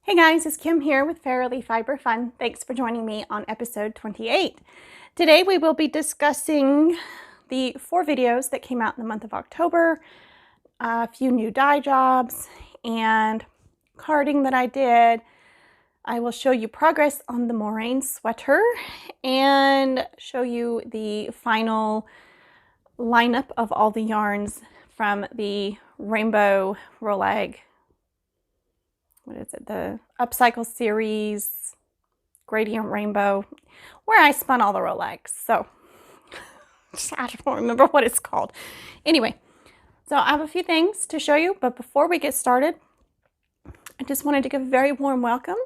Hey guys, it's Kim here with Fairily Fiber Fun. Thanks for joining me on episode 28. Today we will be discussing the 4 videos that came out in the month of October, a few new dye jobs, and carding that I did. I will show you progress on the Moraine sweater and show you the final lineup of all the yarns from the Rainbow Rolag, what is it, the Upcycle Series Gradient Rainbow, where I spun all the Rolags. So I don't remember what it's called. Anyway, so I have a few things to show you, but before we get started, I just wanted to give a very warm welcome.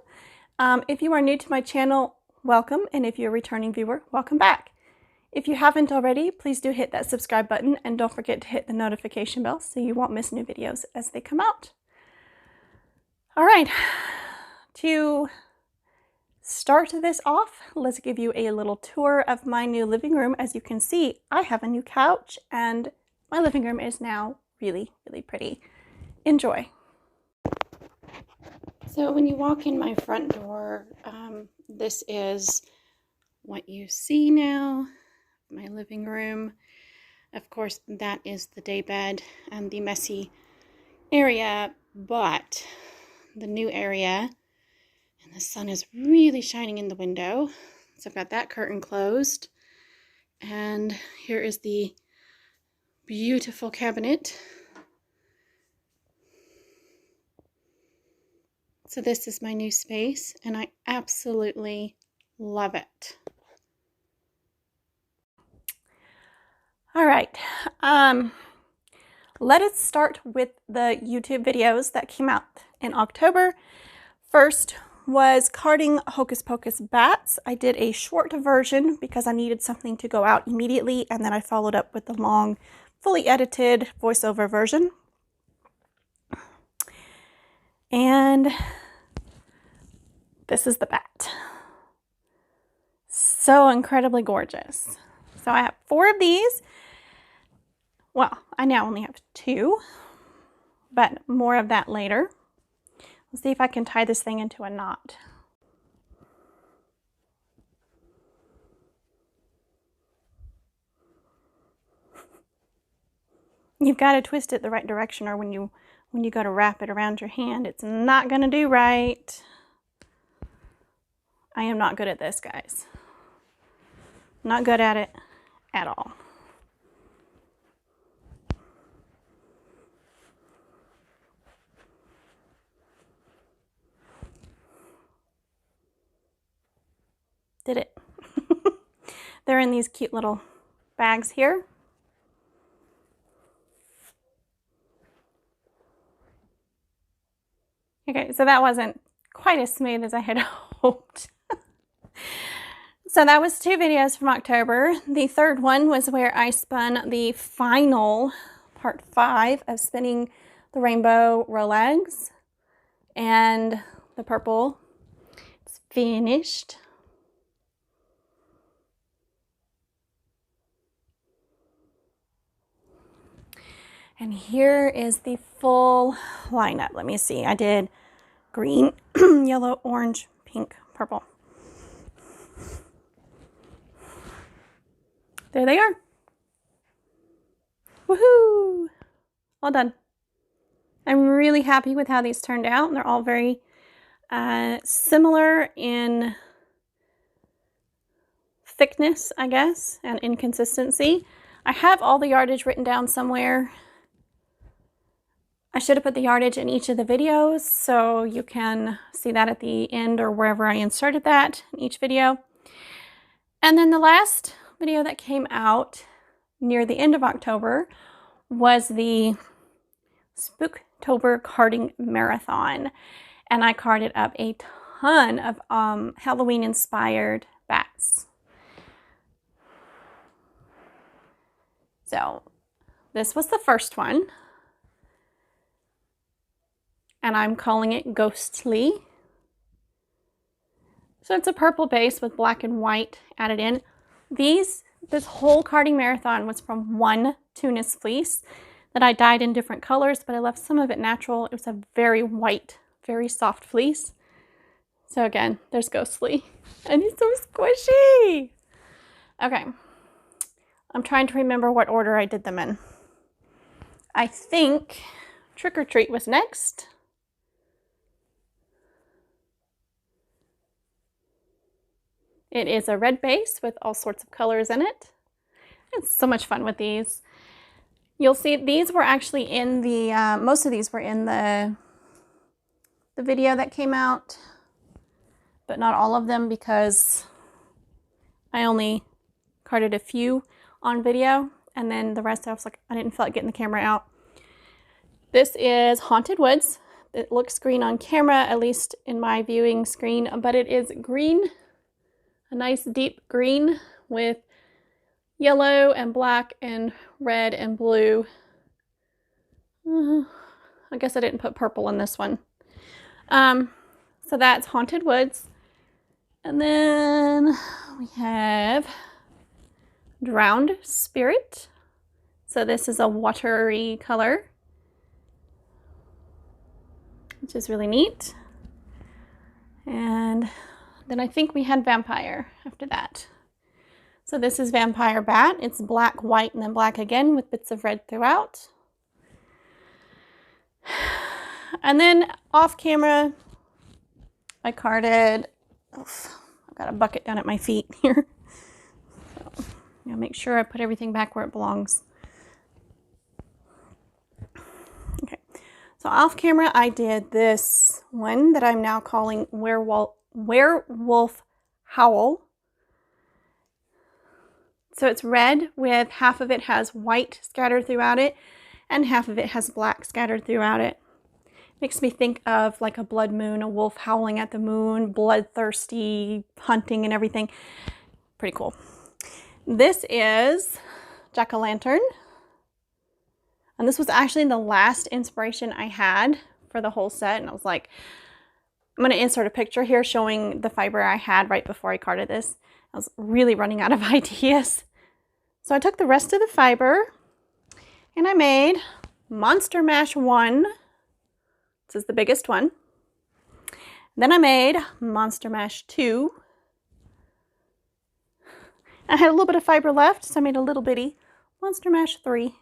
If you are new to my channel, welcome, and if you're a returning viewer, welcome back. If you haven't already, please do hit that subscribe button and don't forget to hit the notification bell so you won't miss new videos as they come out. All right, to start this off, let's give you a little tour of my new living room. As you can see, I have a new couch and my living room is now really, really pretty. Enjoy. So when you walk in my front door, this is what you see now, my living room. Of course, that is the daybed and the messy area, but the new area, and the sun is really shining in the window. So I've got that curtain closed, and here is the beautiful cabinet. So this is my new space, and I absolutely love it. All right, let us start with the YouTube videos that came out in October. First was carding Hocus Pocus bats. I did a short version because I needed something to go out immediately, and then I followed up with the long, fully edited voiceover version. And this is the bat. So incredibly gorgeous. So I have 4 of these. Well, I now only have 2, but more of that later. Let's see if I can tie this thing into a knot. You've got to twist it the right direction, or when you go to wrap it around your hand, it's not going to do right. I am not good at this, guys. Not good at it at all. Did it. They're in these cute little bags here. Okay, so that wasn't quite as smooth as I had hoped. So that was 2 videos from October. The third one was where I spun the final part 5 of spinning the Rainbow Rolags, and the purple is finished. And here is the full lineup. Let me see. I did green, yellow, orange, pink, purple. There they are. Woohoo! All done. I'm really happy with how these turned out. They're all very similar in thickness, I guess, and inconsistency. I have all the yardage written down somewhere. I should have put the yardage in each of the videos, so you can see that at the end or wherever I inserted that in each video. And then the last video that came out near the end of October was the Spooktober carding marathon, and I carded up a ton of Halloween inspired bats. So this was the first one, and I'm calling it Ghostly. So it's a purple base with black and white added in. This whole carding marathon was from one Tunis fleece that I dyed in different colors, but I left some of it natural. It was a very white, very soft fleece. So again, there's Ghostly. And he's so squishy. Okay. I'm trying to remember what order I did them in. I think Trick or Treat was next. It is a red base with all sorts of colors in it. It's so much fun with these. You'll see these were actually in the, most of these were in the video that came out, but not all of them because I only carded a few on video, and then the rest I was like, I didn't feel like getting the camera out. This is Haunted Woods. It looks green on camera, at least in my viewing screen, but it is green, a nice deep green with yellow and black and red and blue. I guess I didn't put purple in this one. So that's Haunted Woods. And then we have Drowned Spirit. So this is a watery color, which is really neat. And then I think we had Vampire after that. So this is Vampire Bat. It's black, white, and then black again with bits of red throughout. And then off camera, I carded, I've got a bucket down at my feet here. So I'll make sure I put everything back where it belongs. Okay, so off camera, I did this one that I'm now calling Werewolf Howl. So it's red with half of it has white scattered throughout it and half of it has black scattered throughout it. Makes me think of like a blood moon, a wolf howling at the moon, bloodthirsty hunting and everything. Pretty cool. This is Jack-o'-lantern. And this was actually the last inspiration I had for the whole set. And I was like, I'm going to insert a picture here showing the fiber I had right before I carded this. I was really running out of ideas. So I took the rest of the fiber and I made Monster Mash 1. This is the biggest one. Then I made Monster Mash 2. I had a little bit of fiber left, so I made a little bitty Monster Mash 3.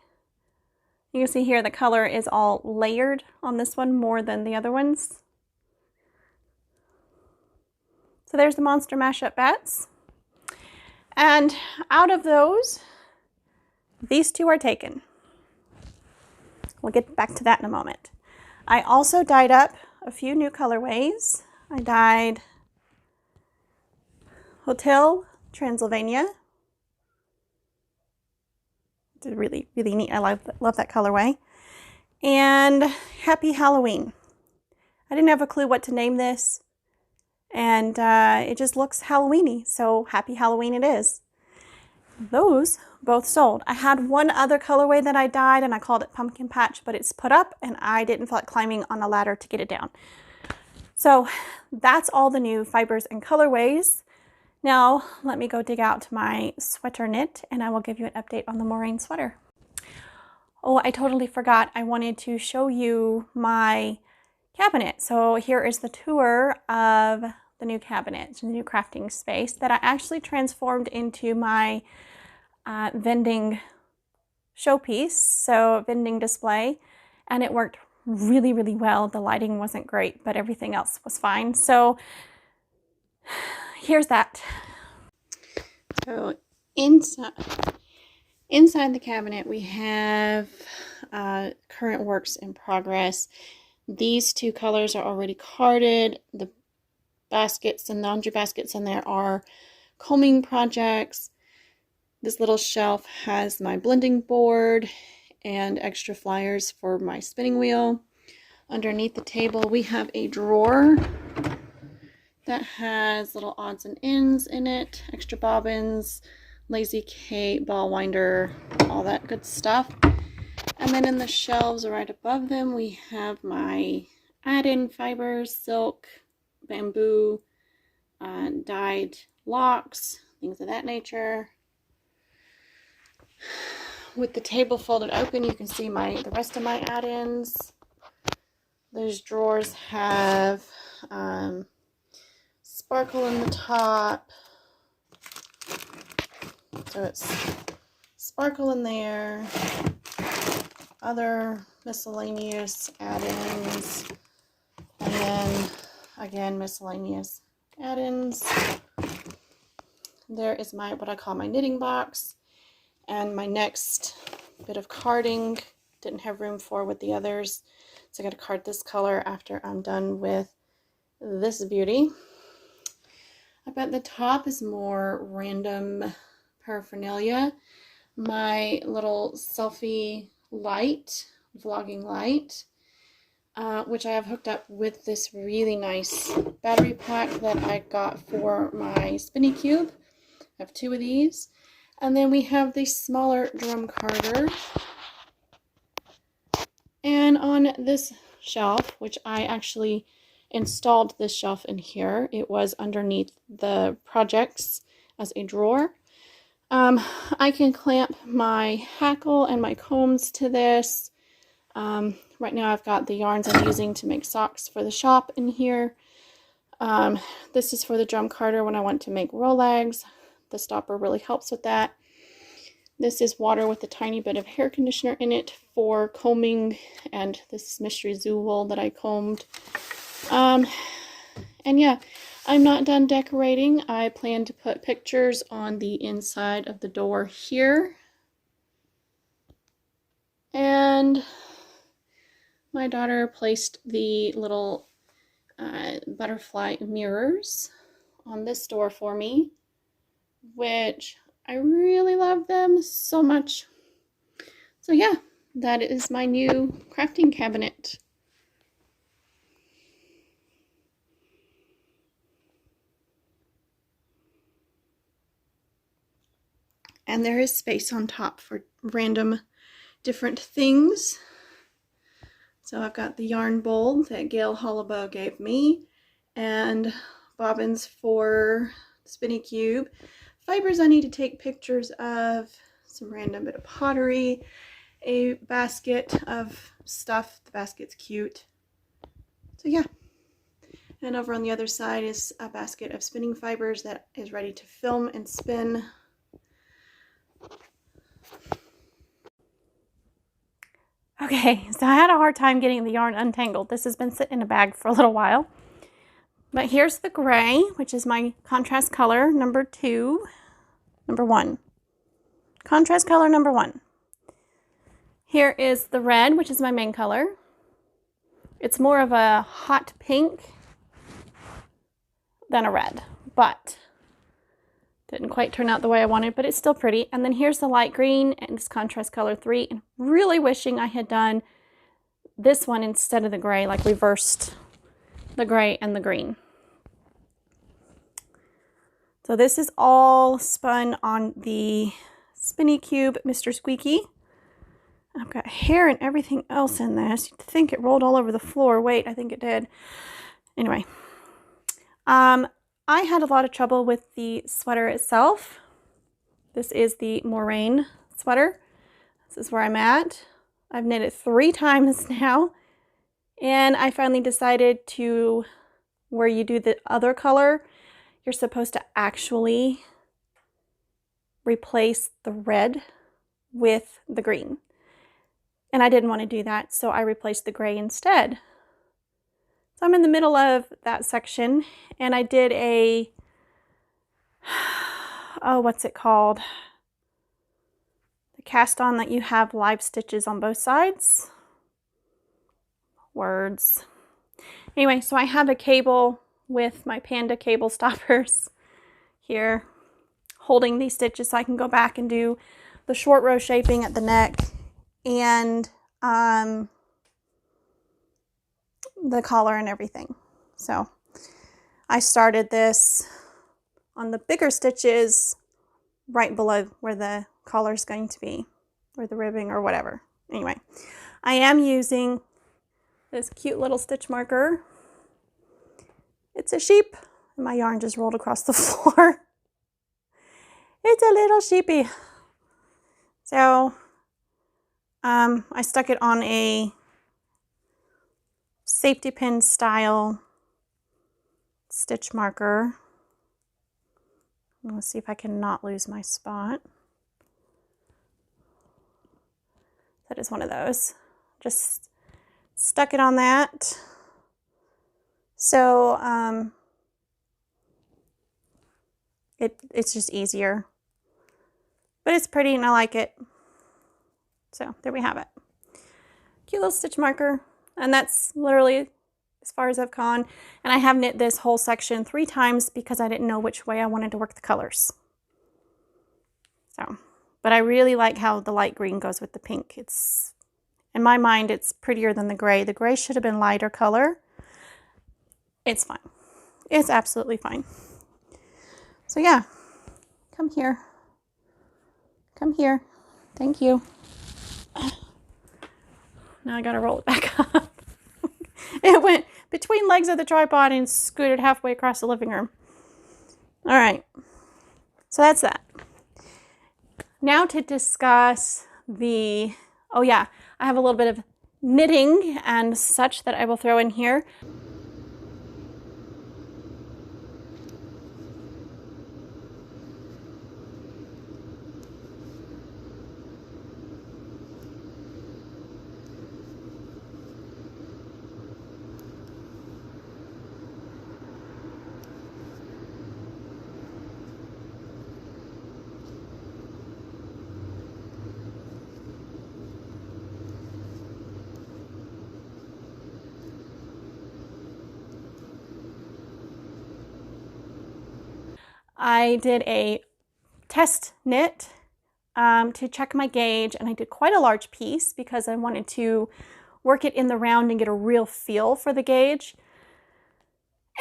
You can see here the color is all layered on this one more than the other ones. So there's the Monster Mashup bats. And out of those, these two are taken. We'll get back to that in a moment. I also dyed up a few new colorways. I dyed Hotel Transylvania. It's really, really neat. I love that colorway. And Happy Halloween. I didn't have a clue what to name this. And it just looks Halloween-y, so Happy Halloween it is. Those both sold. I had one other colorway that I dyed and I called it Pumpkin Patch, but it's put up and I didn't feel like climbing on a ladder to get it down. So that's all the new fibers and colorways. Now let me go dig out my sweater knit and I will give you an update on the Moraine sweater. Oh, I totally forgot. I wanted to show you my cabinet. So here is the tour of the new cabinet, the new crafting space that I actually transformed into my vending showpiece, so vending display, and it worked really, really well. The lighting wasn't great, but everything else was fine. So here's that. So inside the cabinet we have current works in progress. These two colors are already carded. The baskets and laundry baskets in there are combing projects. This little shelf has my blending board and extra flyers for my spinning wheel. Underneath the table we have a drawer that has little odds and ends in it, extra bobbins, Lazy Kate, ball winder, all that good stuff. And then in the shelves right above them we have my add-in fibers, silk, bamboo, dyed locks, things of that nature. With the table folded open, you can see the rest of my add-ins. Those drawers have sparkle in the top. So it's sparkle in there, other miscellaneous add-ins, and then again miscellaneous add-ins. There is my what I call my knitting box, and my next bit of carding didn't have room for with the others, so I got to card this color after I'm done with this beauty. Up at the top is more random paraphernalia. My little selfie light, vlogging light, which I have hooked up with this really nice battery pack that I got for my spinny cube. I have 2 of these. And then we have the smaller drum carder. And on this shelf, which I actually installed this shelf in here, it was underneath the projects as a drawer. I can clamp my hackle and my combs to this. Right now I've got the yarns I'm using to make socks for the shop in here. This is for the drum carder when I want to make Rolegs. The stopper really helps with that. This is water with a tiny bit of hair conditioner in it for combing, and this is Mystery Zoo wool that I combed. And yeah, I'm not done decorating. I plan to put pictures on the inside of the door here. And my daughter placed the little butterfly mirrors on this door for me, which I really love them so much. So yeah, that is my new crafting cabinet. And there is space on top for random different things. So I've got the yarn bowl that Gail Hollowbow gave me, and bobbins for the spinny cube. Fibers I need to take pictures of, some random bit of pottery, a basket of stuff. The basket's cute. So yeah. And over on the other side is a basket of spinning fibers that is ready to film and spin. Okay, so I had a hard time getting the yarn untangled. This has been sitting in a bag for a little while. But here's the gray, which is my contrast color number 1. Contrast color number 1. Here is the red, which is my main color. It's more of a hot pink than a red, but didn't quite turn out the way I wanted, but it's still pretty. And then here's the light green, and it's contrast color 3. And really wishing I had done this one instead of the gray, like reversed the gray and the green. So this is all spun on the Spinny Cube Mr. Squeaky. I've got hair and everything else in this. You'd think it rolled all over the floor. Wait, I think it did. Anyway, I had a lot of trouble with the sweater itself. This is the Moraine sweater. This is where I'm at. I've knit it 3 times now, and I finally decided to, where you do the other color, you're supposed to actually replace the red with the green. And I didn't want to do that, so I replaced the gray instead. So I'm in the middle of that section, and I did a, oh, what's it called? The cast on that you have live stitches on both sides. Words. Anyway, so I have a cable with my panda cable stoppers here holding these stitches so I can go back and do the short row shaping at the neck and the collar and everything. So I started this on the bigger stitches right below where the collar is going to be, or the ribbing or whatever. Anyway, I am using this cute little stitch marker. It's a sheep, and my yarn just rolled across the floor. It's a little sheepy. So I stuck it on a safety pin style stitch marker Let's see if I can not lose my spot. That is one of those. Just stuck it on that. So it's just easier. But it's pretty and I like it. So there we have it. Cute little stitch marker. And that's literally as far as I've gone. And I have knit this whole section 3 times because I didn't know which way I wanted to work the colors. So, but I really like how the light green goes with the pink. It's, in my mind, it's prettier than the gray. The gray should have been lighter color. It's fine. It's absolutely fine. So yeah, come here. Come here. Thank you. Now I gotta roll it back up. It went between legs of the tripod and scooted halfway across the living room. All right, so that's that. Now to discuss the, oh yeah, I have a little bit of knitting and such that I will throw in here. I did a test knit to check my gauge, and I did quite a large piece because I wanted to work it in the round and get a real feel for the gauge.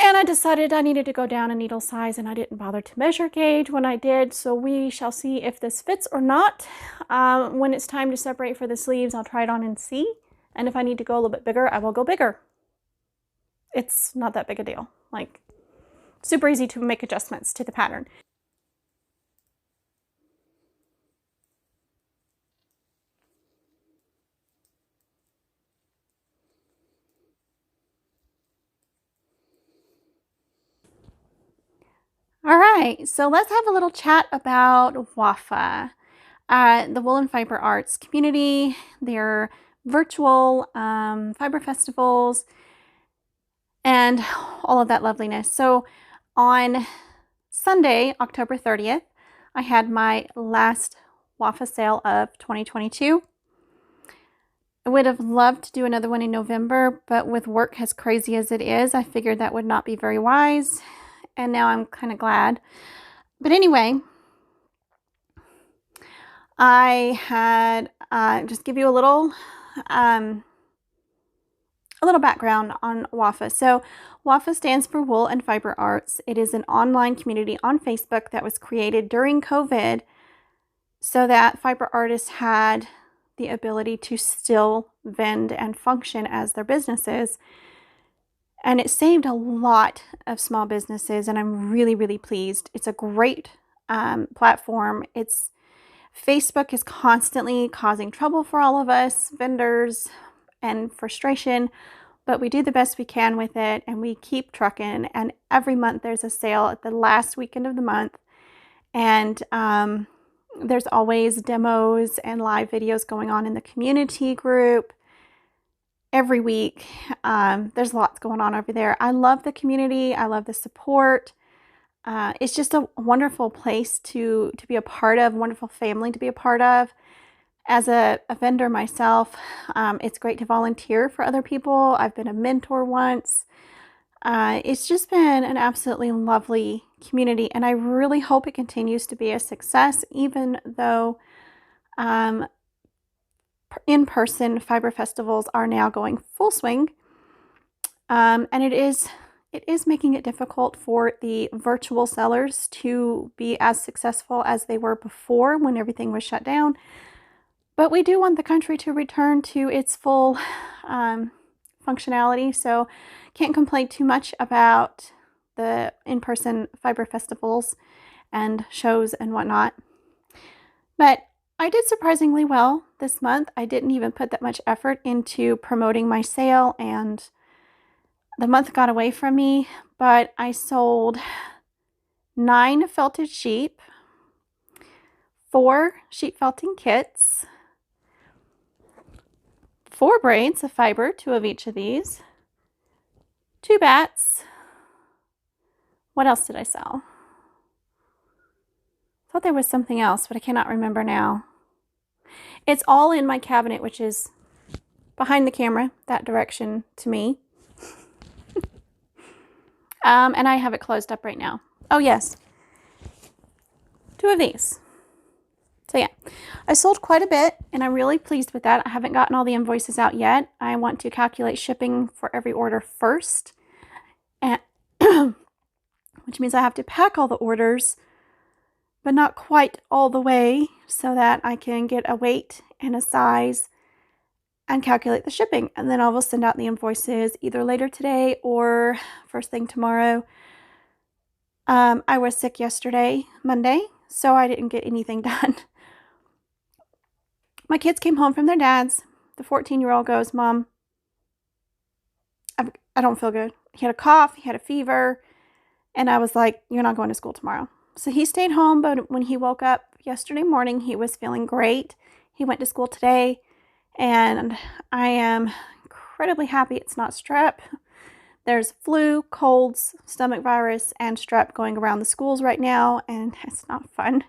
And I decided I needed to go down a needle size, and I didn't bother to measure gauge when I did, so we shall see if this fits or not. When it's time to separate for the sleeves, I'll try it on and see, and if I need to go a little bit bigger, I will go bigger. It's not that big a deal. Like, super easy to make adjustments to the pattern. All right, so let's have a little chat about WAFA, the Wool and Fiber Arts community, their virtual fiber festivals, and all of that loveliness. So on Sunday, October 30th, I had my last WAFA sale of 2022. I would have loved to do another one in November, but with work as crazy as it is, I figured that would not be very wise. And now I'm kind of glad. But anyway, I had just give you a little background on WAFA. So WAFA stands for Wool and Fiber Arts. It is an online community on Facebook that was created during COVID so that fiber artists had the ability to still vend and function as their businesses. And it saved a lot of small businesses, and I'm really, really pleased. It's a great platform. Facebook is constantly causing trouble for all of us vendors and frustration, but we do the best we can with it, and we keep trucking. And every month there's a sale at the last weekend of the month, and there's always demos and live videos going on in the community group. Every week, there's lots going on over there. I love the community. I love the support. It's just a wonderful place to be a part of, wonderful family to be a part of. As a vendor myself, it's great to volunteer for other people. I've been a mentor once. It's just been an absolutely lovely community, and I really hope it continues to be a success, even though in-person fiber festivals are now going full swing, and it is making it difficult for the virtual sellers to be as successful as they were before when everything was shut down. But we do want the country to return to its full functionality, so can't complain too much about the in-person fiber festivals and shows and whatnot. But I did surprisingly well this month. I didn't even put that much effort into promoting my sale, and the month got away from me, but I sold 9 felted sheep, 4 sheep felting kits, 4 braids of fiber, 2 of each of these, 2 bats. What else did I sell? I thought there was something else, but I cannot remember now. It's all in my cabinet, which is behind the camera, that direction to me. And I have it closed up right now. Oh yes, 2 of these. So yeah, I sold quite a bit and I'm really pleased with that. I haven't gotten all the invoices out yet. I want to calculate shipping for every order first, and which means I have to pack all the orders, but not quite all the way, so that I can get a weight and a size and calculate the shipping. And then I will send out the invoices either later today or first thing tomorrow. I was sick yesterday, Monday, so I didn't get anything done. My kids came home from their dad's. The 14-year-old goes, Mom, I don't feel good. He had a cough, he had a fever, and I was like, you're not going to school tomorrow. So he stayed home, but when he woke up yesterday morning, he was feeling great. He went to school today, and I am incredibly happy it's not strep. There's flu, colds, stomach virus, and strep going around the schools right now, and it's not fun.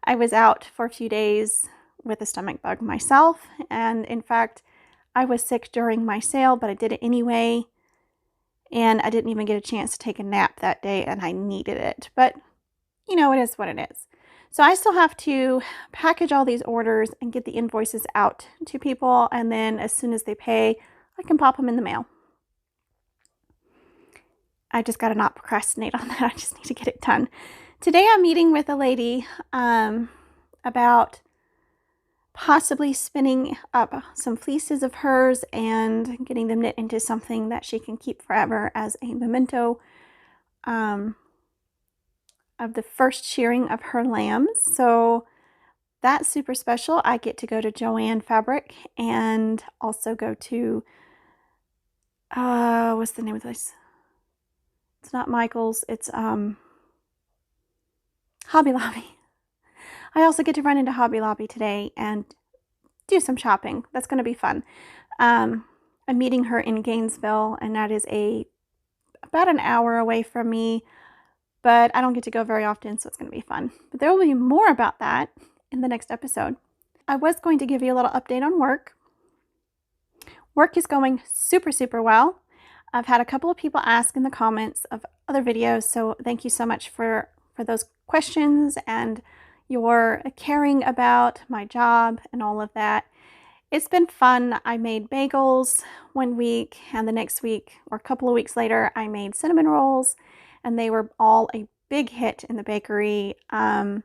I was out for a few days with a stomach bug myself, and in fact, I was sick during my sale, but I did it anyway, and I didn't even get a chance to take a nap that day, and I needed it. But, you know, it is what it is. So I still have to package all these orders and get the invoices out to people, and then as soon as they pay, I can pop them in the mail. I just got to not procrastinate on that. I just need to get it done. Today I'm meeting with a lady about possibly spinning up some fleeces of hers and getting them knit into something that she can keep forever as a memento of the first shearing of her lambs. So that's super special. I get to go to Joann Fabric and also go to, what's the name of this? It's not Michael's, it's Hobby Lobby. I also get to run into Hobby Lobby today and do some shopping. That's going to be fun. I'm meeting her in Gainesville, and that is about an hour away from me, but I don't get to go very often, so it's going to be fun. But there will be more about that in the next episode. I was going to give you a little update on work. Work is going super, super well. I've had a couple of people ask in the comments of other videos, so thank you so much for those questions and your caring about my job and all of that. It's been fun. I made bagels one week, and the next week, or a couple of weeks later, I made cinnamon rolls, and they were all a big hit in the bakery. And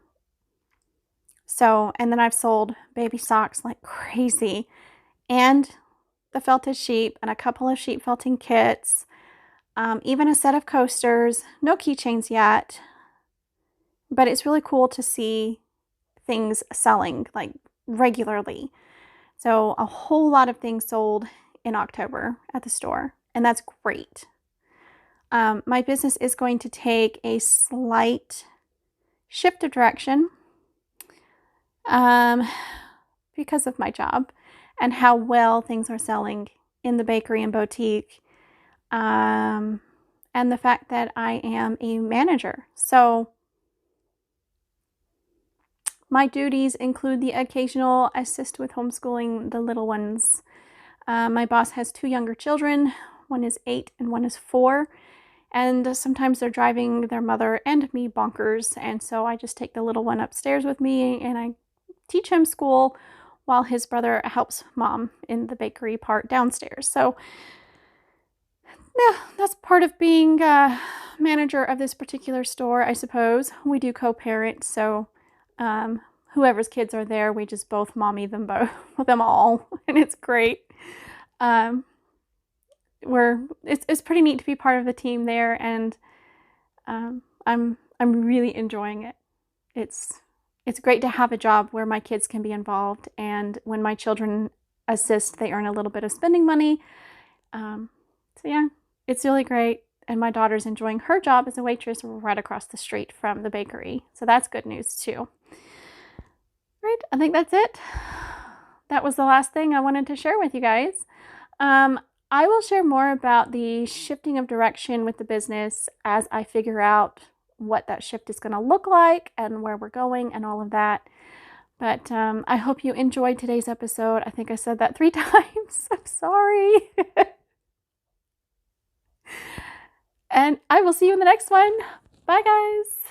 then I've sold baby socks like crazy, and the felted sheep, and a couple of sheep felting kits, even a set of coasters. No keychains yet, but it's really cool to see things selling like regularly. So a whole lot of things sold in October at the store, and that's great. My business is going to take a slight shift of direction because of my job and how well things are selling in the bakery and boutique, and the fact that I am a manager. So my duties include the occasional assist with homeschooling the little ones. My boss has 2 younger children. One is 8 and one is 4. And sometimes they're driving their mother and me bonkers. And so I just take the little one upstairs with me and I teach him school while his brother helps mom in the bakery part downstairs. So yeah, that's part of being manager of this particular store, I suppose. We do co-parent, so whoever's kids are there, we just both mommy them all, and it's great. It's pretty neat to be part of the team there, and I'm really enjoying it. It's great to have a job where my kids can be involved, and when my children assist, they earn a little bit of spending money. So yeah, it's really great. and my daughter's enjoying her job as a waitress right across the street from the bakery. So that's good news too. Right, I think that's it. That was the last thing I wanted to share with you guys. I will share more about the shifting of direction with the business as I figure out what that shift is going to look like and where we're going and all of that. But I hope you enjoyed today's episode. I think I said that 3 times. I'm sorry. And I will see you in the next one. Bye, guys.